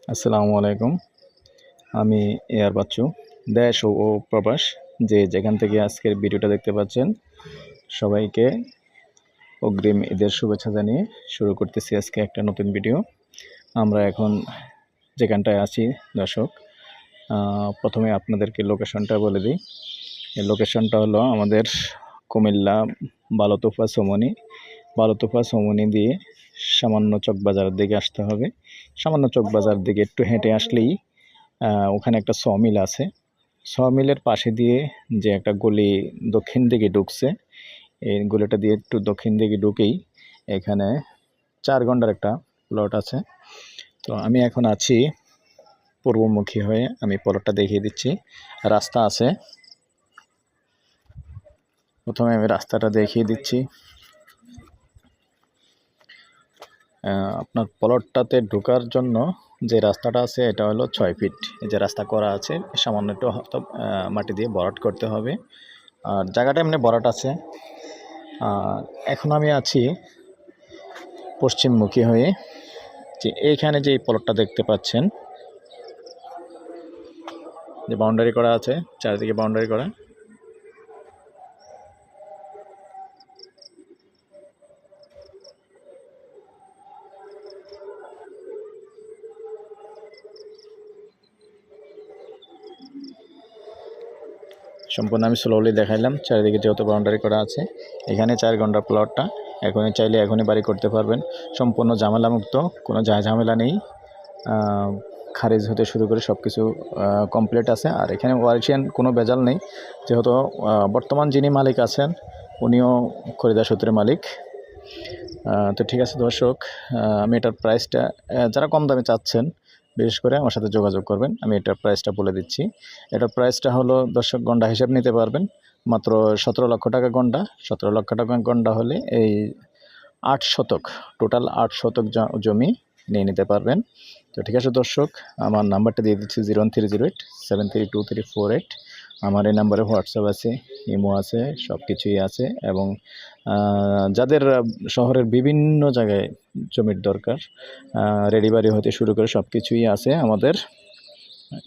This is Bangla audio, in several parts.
আসসালামু আলাইকুম। আমি এয়ার বাচ্চু, দেশ ও প্রবাস যে যেখান থেকে আজকের ভিডিওটা দেখতে পাচ্ছেন, সবাইকে অগ্রিম ঈদের শুভেচ্ছা জানিয়ে শুরু করতেছি আজকে একটা নতুন ভিডিও। আমরা এখন যেখানটায় আছি দর্শক, প্রথমে আপনাদেরকে লোকেশনটা বলে দিই। এই লোকেশনটা হলো আমাদের কুমিল্লা বালুতোফা চৌমনি দিয়ে সামান্য চকবাজারের দিকে আসতে হবে। সামান্য চকবাজার দিকে একটু হেঁটে আসলেই ওখানে একটা সমিল আছে। সমিলের পাশে দিয়ে যে একটা গলি দক্ষিণ দিকে ঢুকছে, এই গলিটা দিয়ে একটু দক্ষিণ দিকে ঢুকেই এখানে 4 ঘন্টার একটা প্লট আছে। তো আমি এখন আছি পূর্বমুখী হয়ে, আমি প্লটটা দেখিয়ে দিচ্ছি। রাস্তা আছে, প্রথমে আমি রাস্তাটা দেখিয়ে দিচ্ছি। আপনার প্লটটাতে ঢোকার জন্য যে রাস্তাটা আছে এটা হলো 6 ফিট। এই যে রাস্তা করা আছে, সামান্য একটু মাটি দিয়ে ভরাট করতে হবে। আর জায়গাটা এমনি ভরাট আছে। এখন আমি আছি পশ্চিমমুখী হয়ে, যে এইখানে যে প্লটটা দেখতে পাচ্ছেন, যে বাউন্ডারি করা আছে, চারিদিকে বাউন্ডারি করা। সম্পূর্ণ আমি স্লোলি দেখাইলাম, চারিদিকে যেহেতু বাউন্ডারি করা আছে। এখানে 4 ঘন্টার প্লটটা, এখনই চাইলে এখনই বাড়ি করতে পারবেন। সম্পূর্ণ ঝামেলামুক্ত, কোনো ঝামেলা নেই। খারিজ হতে শুরু করে সব কিছু কমপ্লিট আছে। আর এখানে ওয়ারিশিয়ান কোনো ভেজাল নেই, যেহেতু বর্তমান যিনি মালিক আছেন উনিও খরিদার সূত্রের মালিক। তো ঠিক আছে দর্শক, আমি এটার প্রাইসটা, যারা কম দামে চাচ্ছেন বিশেষ করে আমার সাথে যোগাযোগ করবেন। আমি এটার প্রাইসটা বলে দিচ্ছি। এটার প্রাইসটা হলো দর্শক, গন্ডা হিসাব নিতে পারবেন মাত্র 17 লক্ষ টাকা গন্ডা। 17 লক্ষ টাকা গন্ডা হলে এই 8 শতক, টোটাল 8 শতক জমি নিয়ে নিতে পারবেন। তো ঠিক আছে দর্শক, আমার নাম্বারটা দিয়ে দিচ্ছি 01308732348। আমার এই নাম্বারে হোয়াটসঅ্যাপ আছে, ইমো আছে, সব কিছুই আছে। এবং যাদের শহরের বিভিন্ন জায়গায় জমির দরকার, রেডি বাড়ি হতে শুরু করে সব কিছুই আছে আমাদের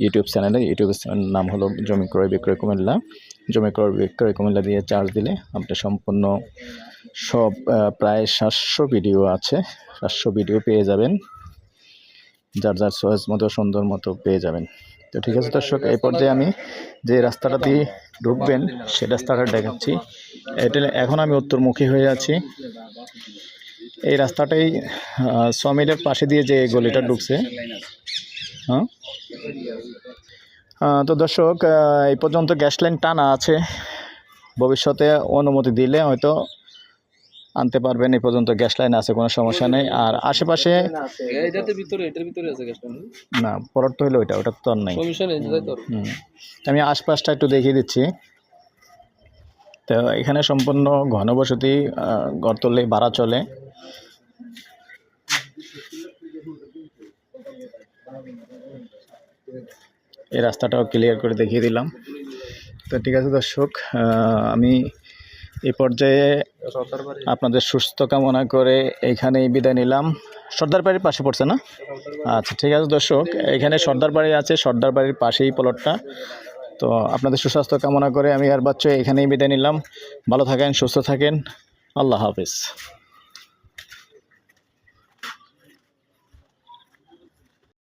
ইউটিউব চ্যানেলে। ইউটিউবের নাম হলো জমি ক্রয় বিক্রয় কুমিল্লা। জমি ক্রয় বিক্রয় কুমিল্লা দিয়ে চার্জ দিলে আপনি সম্পূর্ণ সব প্রায় 700 ভিডিও আছে, 700 ভিডিও পেয়ে যাবেন। যার যার চয়েস মতো সুন্দর মতো পেয়ে যাবেন। তো ঠিক আছে দর্শক, এই পর্যায়ে আমি যে রাস্তাটা দিয়ে ঢুকবেন সে রাস্তাটা দেখাচ্ছি। এটা এখন আমি উত্তরমুখী হয়ে আছি। এই রাস্তাটাই সমিলের পাশে দিয়ে যে গলিটা ঢুকছে। তো দর্শক, এই পর্যন্ত গ্যাস লাইন টানা আছে, ভবিষ্যতে অনুমতি দিলে হয়তো আনতে পারবেন। এই পর্যন্ত গ্যাস লাইন আছে, কোনো সমস্যা নেই। আর আশেপাশে না, পরের তো হইলো ওটা তো আর নাই। আমি আশপাশটা একটু দেখিয়ে দিচ্ছি। তো এখানে সম্পূর্ণ ঘনবসতি, ঘর তুললে ভাড়া চলে। এই রাস্তাটাও ক্লিয়ার করে দেখিয়ে দিলাম। তো ঠিক আছে দর্শক, আমি এই পর্যায়ে আপনাদের সুস্থ কামনা করে এইখানেই বিদায় নিলাম। সর্দার বাড়ির পাশে পড়ছে না? আচ্ছা ঠিক আছে দর্শক, এখানে সর্দার বাড়ি আছে, সর্দার বাড়ির পাশেই প্লটটা। তো আপনাদের সুস্বাস্থ্য কামনা করে আমি আর বাচ্চা এখানেই বিদায় নিলাম। ভালো থাকেন, সুস্থ থাকেন, আল্লাহ হাফেজ।